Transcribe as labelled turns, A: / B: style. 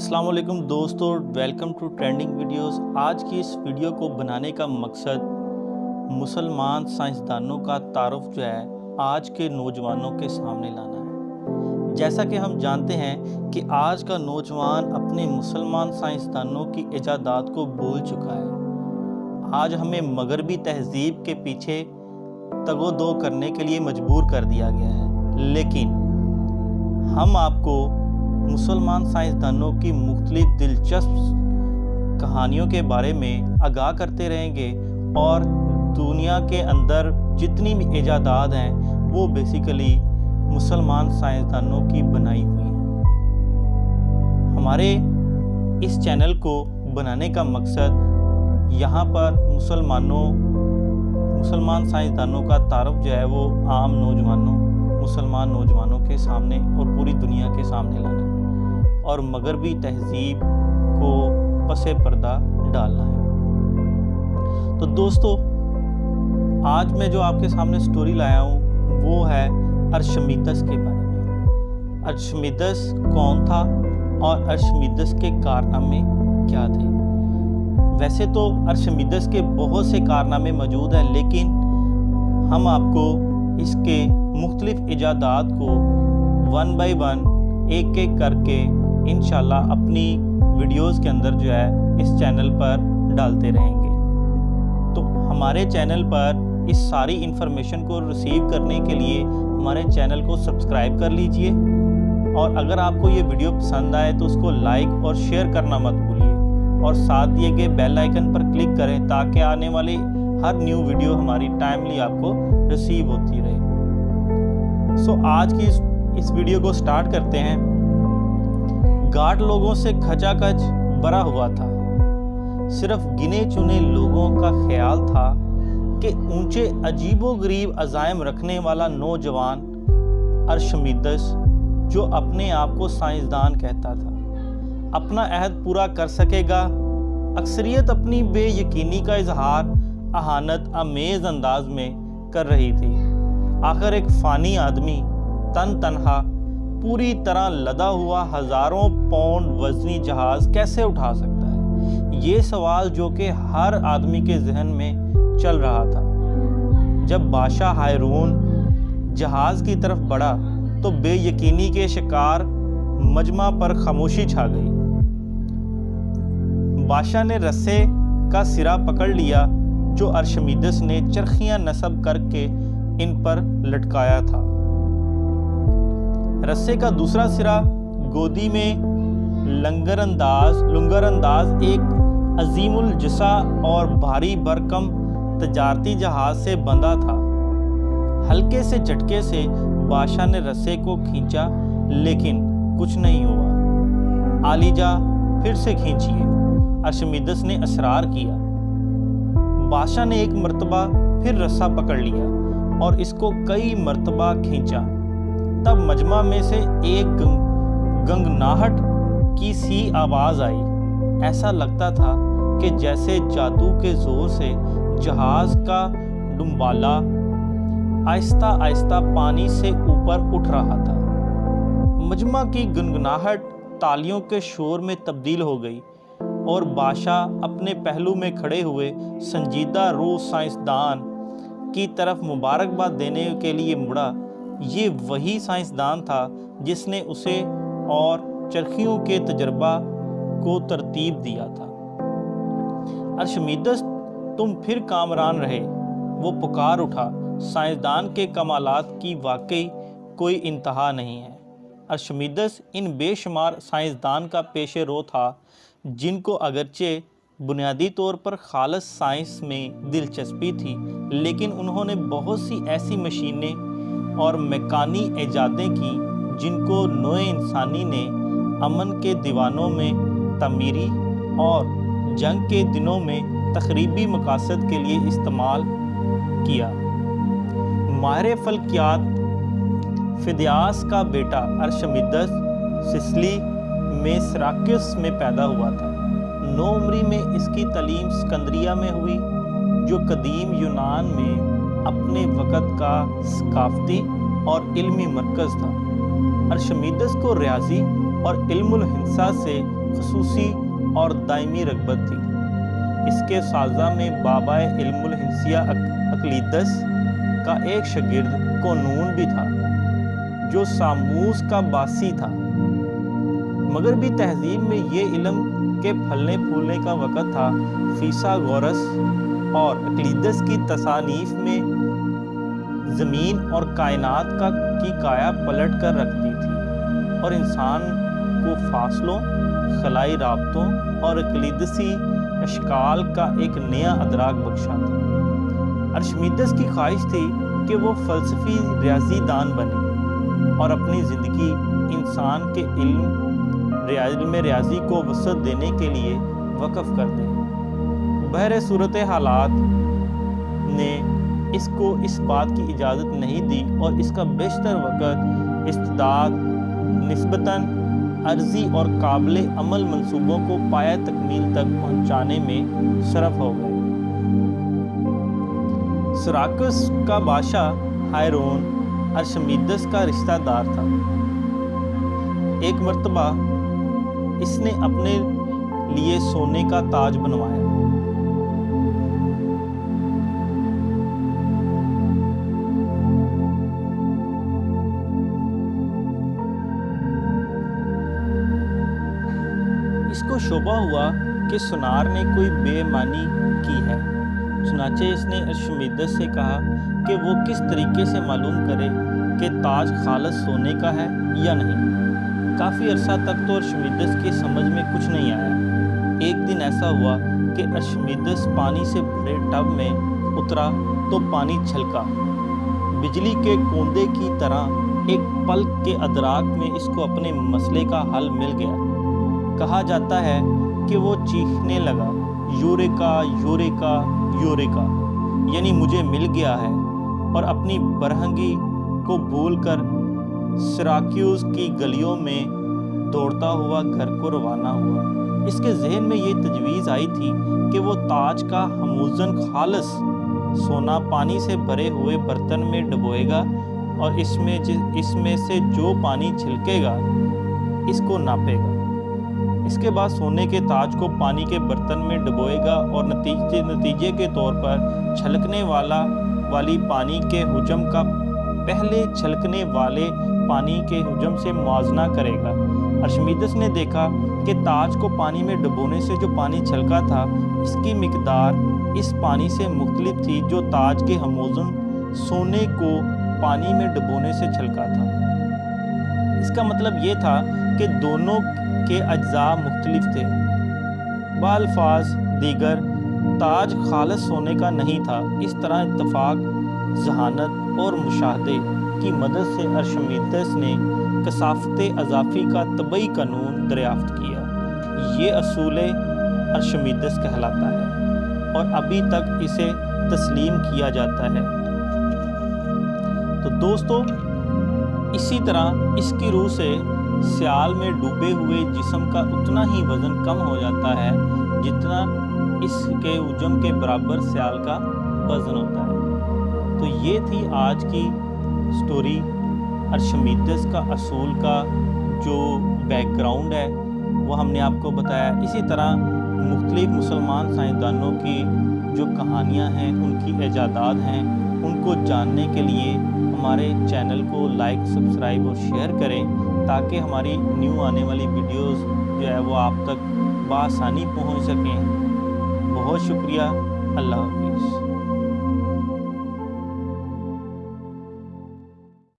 A: السلام علیکم دوستو، ویلکم ٹو ٹرینڈنگ ویڈیوز۔ آج کی اس ویڈیو کو بنانے کا مقصد مسلمان سائنسدانوں کا تعارف جو ہے آج کے نوجوانوں کے سامنے لانا ہے۔ جیسا کہ ہم جانتے ہیں کہ آج کا نوجوان اپنے مسلمان سائنسدانوں کی ایجادات کو بھول چکا ہے۔ آج ہمیں مغربی تہذیب کے پیچھے تگ و دو کرنے کے لیے مجبور کر دیا گیا ہے، لیکن ہم آپ کو مسلمان سائنسدانوں کی مختلف دلچسپ کہانیوں کے بارے میں آگاہ کرتے رہیں گے، اور دنیا کے اندر جتنی بھی ایجادات ہیں وہ بیسیکلی مسلمان سائنسدانوں کی بنائی ہوئی ہیں۔ ہمارے اس چینل کو بنانے کا مقصد یہاں پر مسلمان سائنسدانوں کا تعارف جو ہے وہ عام مسلمان نوجوانوں کے سامنے اور پوری دنیا کے سامنے لانا ہے، اور مغربی تہذیب کو پس پردہ ڈالنا ہے۔ تو دوستو، آج میں جو آپ کے سامنے سٹوری لایا ہوں وہ ہے ارشمیدس کے بارے میں۔ ارشمیدس کون تھا اور ارشمیدس کے کارنامے کیا تھے؟ ویسے تو ارشمیدس کے بہت سے کارنامے موجود ہیں، لیکن ہم آپ کو اس کے مختلف ایجادات کو ون بائی ون ایک ایک کر کے انشاءاللہ اپنی ویڈیوز کے اندر جو ہے اس چینل پر ڈالتے رہیں گے۔ تو ہمارے چینل پر اس ساری انفارمیشن کو ریسیو کرنے کے لیے ہمارے چینل کو سبسکرائب کر لیجئے، اور اگر آپ کو یہ ویڈیو پسند آئے تو اس کو لائک اور شیئر کرنا مت بھولیے، اور ساتھ دیے گئے بیل آئیکن پر کلک کریں تاکہ آنے والی ہر نیو ویڈیو ہماری ٹائملی آپ کو ریسیو ہوتی رہے۔ آج کی اس ویڈیو کو سٹارٹ کرتے ہیں۔ گھاٹ لوگوں سے کھچا کھچ بھرا ہوا تھا، صرف گنے چنے لوگوں کا خیال تھا کہ اونچے عجیب و غریب عزائم رکھنے والا نوجوان ارشمیدس، جو اپنے آپ کو سائنسدان کہتا تھا، اپنا عہد پورا کر سکے گا۔ اکثریت اپنی بے یقینی کا اظہار اہانت آمیز انداز میں کر رہی تھی۔ آخر ایک فانی آدمی تنہا پوری طرح لدا ہوا ہزاروں پاؤنڈ وزنی جہاز کیسے اٹھا سکتا ہے؟ یہ سوال جو کہ ہر آدمی کے ذہن میں چل رہا تھا۔ جب بادشاہ ہائرون جہاز کی طرف بڑھا تو بے یقینی کے شکار مجمع پر خاموشی چھا گئی۔ بادشاہ نے رسے کا سرا پکڑ لیا جو ارشمیدس نے چرخیاں نصب کر کے ان پر لٹکایا تھا۔ رسے کا دوسرا سرا گودی میں لنگر انداز ایک عظیم الجثہ اور بھاری بھرکم تجارتی جہاز سے بندھا تھا۔ ہلکے سے جھٹکے سے بادشاہ نے رسے کو کھینچا، لیکن کچھ نہیں ہوا۔ عالیجا پھر سے کھینچیے، ارشمیدس نے اصرار کیا۔ بادشاہ نے ایک مرتبہ پھر رسا پکڑ لیا اور اس کو کئی مرتبہ کھینچا۔ تب مجمع میں سے ایک گنگناہٹ کی سی آواز آئی۔ ایسا لگتا تھا کہ جیسے جادو کے زور سے جہاز کا ڈمبالا آہستہ آہستہ پانی سے اوپر اٹھ رہا تھا۔ مجمع کی گنگناہٹ تالیوں کے شور میں تبدیل ہو گئی، اور بادشاہ اپنے پہلو میں کھڑے ہوئے سنجیدہ روح سائنسدان کی طرف مبارکباد دینے کے لیے مڑا۔ یہ وہی سائنسدان تھا جس نے اسے اور چرخیوں کے تجربہ کو ترتیب دیا تھا۔ ارشمیدس، تم پھر کامران رہے، وہ پکار اٹھا۔ سائنسدان کے کمالات کی واقعی کوئی انتہا نہیں ہے۔ ارشمیدس ان بے شمار سائنسدان کا پیش رو تھا جن کو اگرچہ بنیادی طور پر خالص سائنس میں دلچسپی تھی، لیکن انہوں نے بہت سی ایسی مشینیں اور میکانی ایجادیں کی جن کو نوع انسانی نے امن کے دیوانوں میں تعمیری اور جنگ کے دنوں میں تخریبی مقاصد کے لیے استعمال کیا۔ ماہر فلکیات فیدیاس کا بیٹا ارشمیدس سسلی میں سراکیوس میں پیدا ہوا تھا۔ 9 عمری میں اس کی تعلیم اسکندریہ میں ہوئی، جو قدیم یونان میں اپنے وقت کا ثقافتی اور علمی مرکز تھا۔ ارشمیدس کو ریاضی اور علم الہندسہ سے خصوصی اور دائمی رغبت تھی۔ اس کے سازہ میں بابا علم الہندسیہ اقلیدس کا ایک شاگرد قونون بھی تھا جو ساموس کا باسی تھا۔ مغربی تہذیب میں یہ علم کے پھلنے پھولنے کا وقت تھا۔ فیثاغورس اور اقلیدس کی تصانیف میں زمین اور کائنات کی کایا پلٹ کر رکھتی تھی اور انسان کو فاصلوں، خلائی رابطوں اور اقلیدسی اشکال کا ایک نیا ادراک بخشا تھا۔ ارشمیدس کی خواہش تھی کہ وہ فلسفی ریاضی دان بنے اور اپنی زندگی انسان کے علم ریاضی کو وسعت دینے کے لیے وقف کر دے۔ بہر صورت حالات نے اس کو اس بات کی اجازت نہیں دی اور اس کا بیشتر وقت استعداد نسبتاً عرضی اور قابل عمل منصوبوں کو پایہ تکمیل تک پہنچانے میں صرف ہو گئے۔ سراکس کا بادشاہ ہائرون ارشمیدس کا رشتہ دار تھا۔ ایک مرتبہ اس نے اپنے لیے سونے کا تاج بنوایا۔ اس کو شبہ ہوا کہ سونار نے کوئی بے ایمانی کی ہے، چنانچہ اس نے ارشمیدس سے کہا کہ وہ کس طریقے سے معلوم کرے کہ تاج خالص سونے کا ہے یا نہیں۔ کافی عرصہ تک تو ارشمیدس کی سمجھ میں کچھ نہیں آیا۔ ایک دن ایسا ہوا کہ ارشمیدس پانی سے بھرے ٹب میں اترا تو پانی چھلکا۔ بجلی کے کوندے کی طرح ایک پلک کے ادراک میں اس کو اپنے مسئلے کا حل مل گیا۔ کہا جاتا ہے کہ وہ چیخنے لگا، یوریکا یوریکا یوریکا، یعنی مجھے مل گیا ہے، اور اپنی برہنگی کو بھول کر سراکیوس کی گلیوں میں دوڑتا ہوا گھر کو روانہ ہوا۔ اس کے ذہن میں یہ تجویز آئی تھی کہ وہ تاج کا ہموزن خالص سونا پانی سے بھرے ہوئے برتن میں ڈبوئے گا اور اس میں سے جو پانی چھلکے گا اس کو ناپے گا۔ اس کے بعد سونے کے تاج کو پانی کے برتن میں ڈبوئے گا اور نتیجے کے طور پر چھلکنے والی پانی کے حجم کا پہلے چھلکنے والے پانی کے حجم سے موازنہ کرے گا۔ ارشمیدس نے دیکھا کہ تاج کو پانی میں ڈبونے سے جو پانی چھلکا تھا اس کی مقدار اس پانی سے مختلف تھی جو تاج کے ہموزن سونے کو پانی میں ڈبونے سے چھلکا تھا۔ اس کا مطلب یہ تھا کہ دونوں کے اجزاء مختلف تھے۔ بالفاظ دیگر تاج خالص سونے کا نہیں تھا۔ اس طرح اتفاق، ذہانت اور مشاہدے کی مدد سے ارشمیدس نے کثافت اضافی کا طبعی قانون دریافت کیا۔ یہ اصول ارشمیدس کہلاتا ہے اور ابھی تک اسے تسلیم کیا جاتا ہے۔ تو دوستو، اسی طرح اس کی روح سے سیال میں ڈوبے ہوئے جسم کا اتنا ہی وزن کم ہو جاتا ہے جتنا اس کے حجم کے برابر سیال کا وزن ہوتا ہے۔ تو یہ تھی آج کی سٹوری ارشمیدس کا اصول کا جو بیک گراؤنڈ ہے وہ ہم نے آپ کو بتایا۔ اسی طرح مختلف مسلمان سائنسدانوں کی جو کہانیاں ہیں، ان کی ایجادات ہیں، ان کو جاننے کے لیے ہمارے چینل کو لائک، سبسکرائب اور شیئر کریں تاکہ ہماری نیو آنے والی ویڈیوز جو ہے وہ آپ تک بآسانی پہنچ سکیں۔ بہت شکریہ۔ اللہ حافظ۔